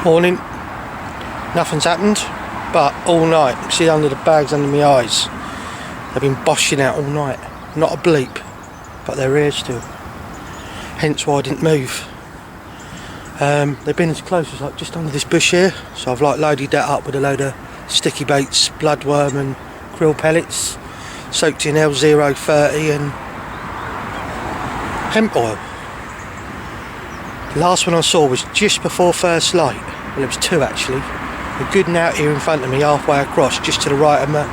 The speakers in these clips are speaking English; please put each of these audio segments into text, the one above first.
Morning. Nothing's happened, but all night, see under the bags under my eyes, they've been boshing out all night. Not a bleep, but they're here still. Hence why I didn't move. They've been as close as like just under this bush here, so I've like loaded that up with a load of sticky baits, bloodworm and krill pellets, soaked in L030 and hemp oil. The last one I saw was just before first light. Well, it was two actually. They're good and out here in front of me, halfway across, just to the right of my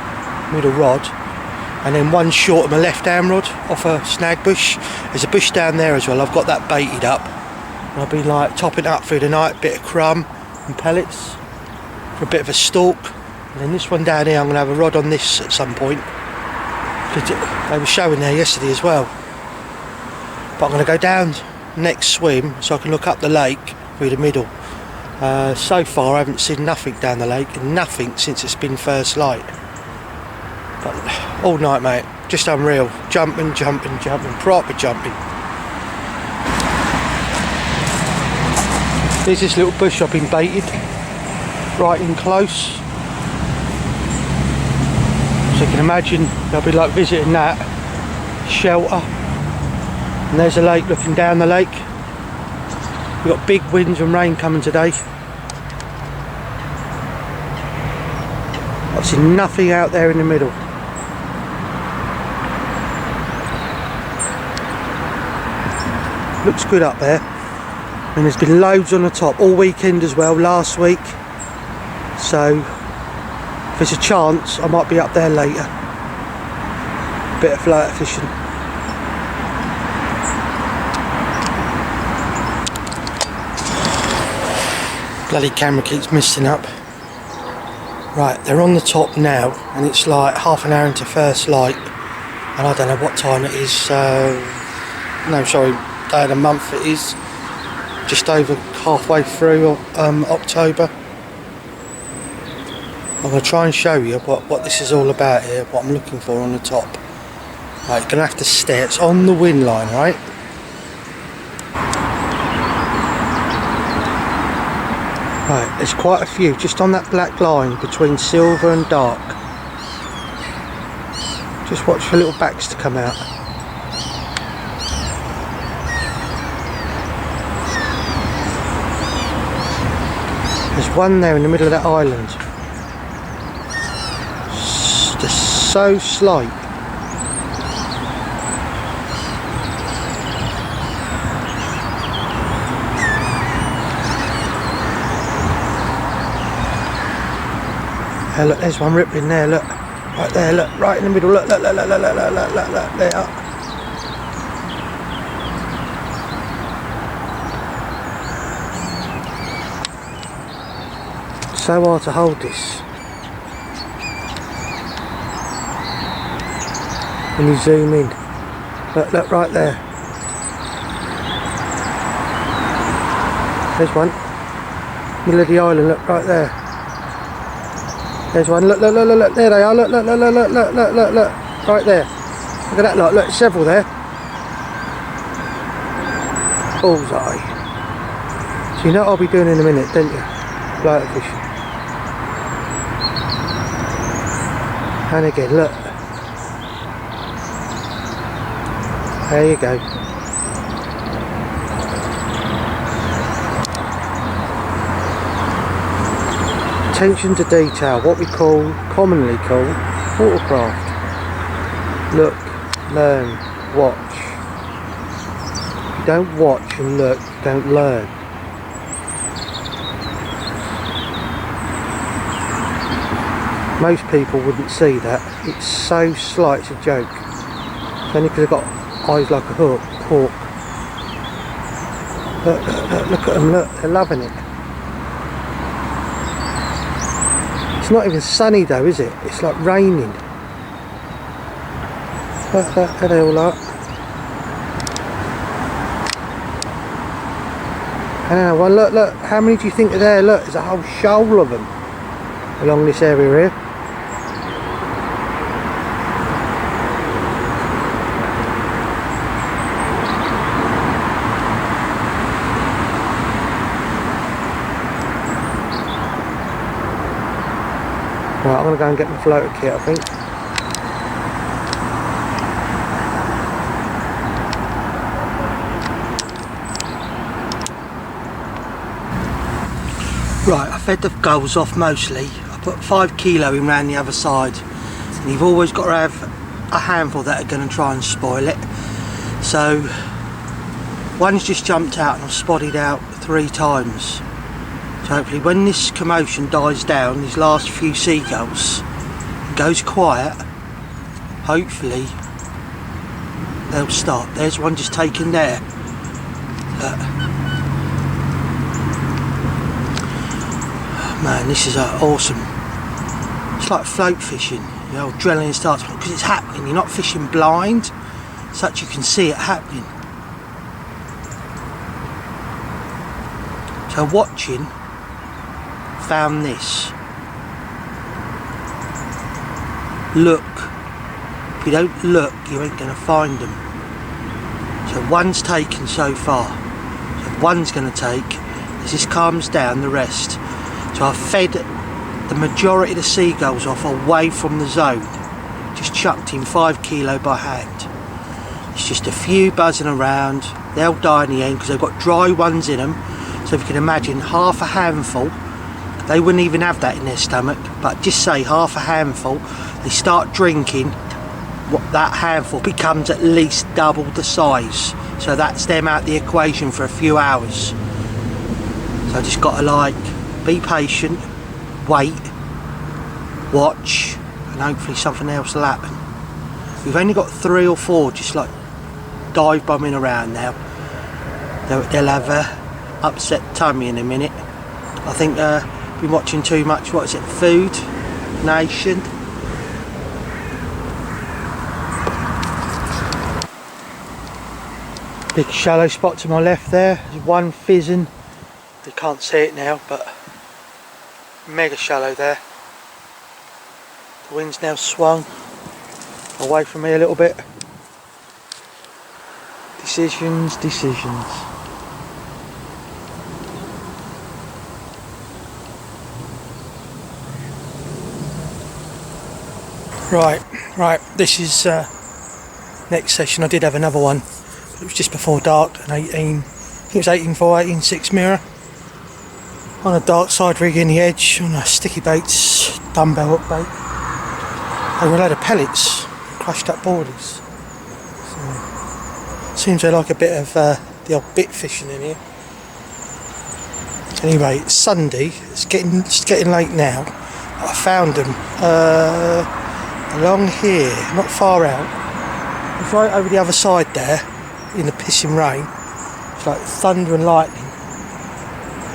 middle rod, and then one short of my left hand rod off a snag bush. There's a bush down there as well. I've got that baited up, and I've been like topping it up through the night, bit of crumb and pellets for a bit of a stalk. And then this one down here, I'm going to have a rod on this at some point. They were showing there yesterday as well. But I'm going to go down next swim so I can look up the lake through the middle. So far I haven't seen nothing down the lake, and nothing since it's been first light. But all night, mate, just unreal. Jumping, proper jumping. There's this little bush I've been baited, right in close. So you can imagine I'll be like visiting that shelter. And there's a lake looking down the lake. We've got big winds and rain coming today. I've seen nothing out there in the middle. Looks good up there. And there's been loads on the top all weekend as well, last week. So if there's a chance I might be up there later. Bit of float fishing. Bloody camera keeps messing up. Right, they're on the top now, and it's like half an hour into first light, and I don't know what time it is. No, sorry, day of the month it is. Just over halfway through October. I'm going to try and show you what this is all about here, what I'm looking for on the top. Right, you're going to have to stare. It's on the wind line, right? Right, there's quite a few just on that black line between silver and dark. Just watch for little backs to come out. There's one there in the middle of that island. They're so slight. Look, there's one rippling there, look. Right there, look, right in the middle, look, there. So hard to hold this. When you zoom in. Look, right there. There's one. Middle of the island, look, right there. There's one, look, there they are, look, right there. Look at that lot, look, several there. Bullseye. So you know what I'll be doing in a minute, don't you? Float fishing. And again, look. There you go. Attention to detail, what we commonly call watercraft. Look, learn, watch. If you don't watch and look, you don't learn. Most people wouldn't see that. It's so slight, it's a joke. It's only because they've got eyes like a hawk. Look at them, look, they're loving it. It's not even sunny though, is it? It's like raining. Look, there they all are. And then one, look, how many do you think are there? Look, there's a whole shoal of them along this area here. Right, I'm going to go and get my floater kit, I think. Right, I fed the gulls off mostly. I put 5 kilo in round the other side. And you've always got to have a handful that are going to try and spoil it. So, one's just jumped out and I've spotted out 3 times. So hopefully when this commotion dies down, these last few seagulls, goes quiet, hopefully they'll stop. There's one just taken there. Man, this is awesome. It's like float fishing, you know, adrenaline starts because it's happening. You're not fishing blind, such you can see it happening. So watching, found this. Look. If you don't look, you ain't going to find them. So one's taken so far. So one's going to take, as this calms down, the rest. So I've fed the majority of the seagulls off away from the zone. Just chucked in 5 kilo by hand. It's just a few buzzing around. They'll die in the end because they've got dry ones in them. So if you can imagine, half a handful, they wouldn't even have that in their stomach, but just say half a handful, they start drinking, that handful becomes at least double the size. So that's them out the equation for a few hours. So I just got to like, be patient, wait, watch, and hopefully something else will happen. We've only got 3 or 4 just like dive bombing around now. They'll have upset tummy in a minute. I think been watching too much, what is it, Food Nation. Big shallow spot to my left there. There's one fizzing. You can't see it now, but mega shallow there. The wind's now swung away from me a little bit. Decisions. Right, this is next session. I did have another one, but it was just before dark, an 18, I think it was 18.4, 18.6 mirror. On a dark side rig in the edge, on a sticky baits, dumbbell hook bait. They were a load of pellets, crushed up boardies. So, seems they like a bit of the old bit fishing in here. Anyway, it's Sunday, it's getting late now. I found them along here, not far out. It's right over the other side there, in the pissing rain. It's like thunder and lightning.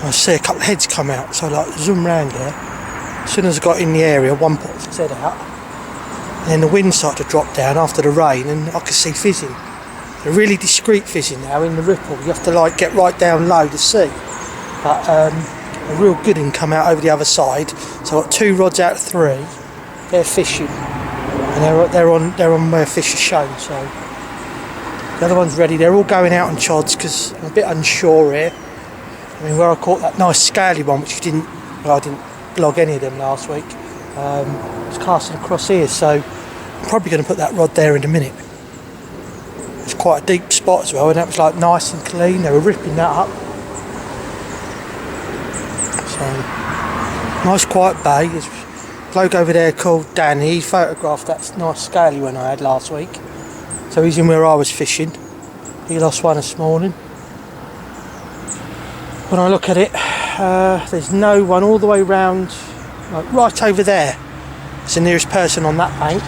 I see a couple of heads come out, so I like zoom round there. As soon as I got in the area, one popped its head out. And then the wind started to drop down after the rain, and I could see fizzing. They're really discreet fizzing now in the ripple. You have to like get right down low to see. But a real good one come out over the other side. So I've got 2 rods out of 3. They're fishing, and they're on where fish are shown. So the other one's ready. They're all going out on chods because I'm a bit unsure here. I mean, where I caught that nice scaly one, which I didn't log any of them last week. It's casting across here, so I'm probably going to put that rod there in a minute. It's quite a deep spot as well, and that was like nice and clean. They were ripping that up. So nice quiet bay. There's a bloke over there called Danny. He photographed that nice scaly one I had last week. So he's in where I was fishing. He lost one this morning. When I look at it, there's no one all the way round, like right over there. It's the nearest person on that bank.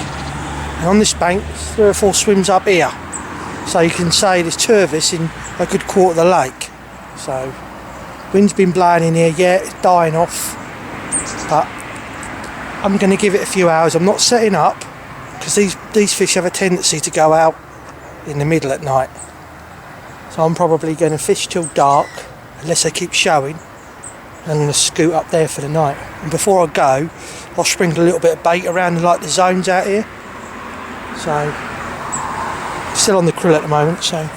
And on this bank, 3 or 4 swims up here. So you can say there's 2 of us in a good quarter of the lake. So, wind's been blowing in here, yeah, it's dying off. But I'm going to give it a few hours. I'm not setting up, because these fish have a tendency to go out in the middle at night. So I'm probably going to fish till dark, unless they keep showing. I'm going to scoot up there for the night. And before I go, I'll sprinkle a little bit of bait around like the zones out here. So, still on the krill at the moment, so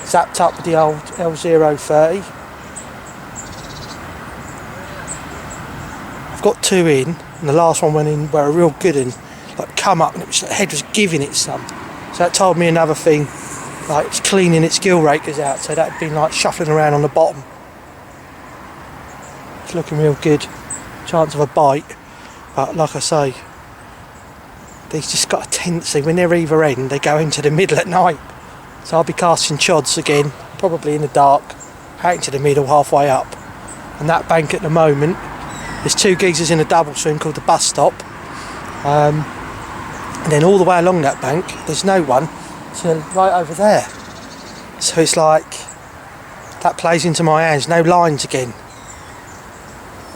zapped up with the old L030. I've got 2 in, and the last one went in where a real good one, like come up, and the head was giving it some. So that told me another thing, like it's cleaning its gill rakers out, so that had been like shuffling around on the bottom. It's looking real good, chance of a bite, but like I say, they've just got a tendency, when they're either end, they go into the middle at night. So I'll be casting chods again, probably in the dark, out into the middle, halfway up. And that bank at the moment, there's two geezers in a double swim called the bus stop. And then all the way along that bank, there's no one till right over there. So it's like, that plays into my hands, no lines again.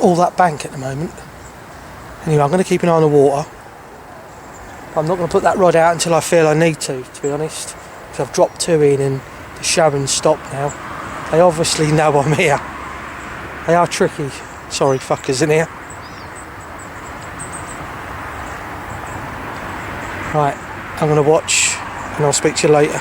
All that bank at the moment. Anyway, I'm going to keep an eye on the water. I'm not going to put that rod out until I feel I need to be honest. Because I've dropped two in and the shoving's stopped now. They obviously know I'm here. They are tricky. Sorry fuckers in here. Right, I'm going to watch and I'll speak to you later.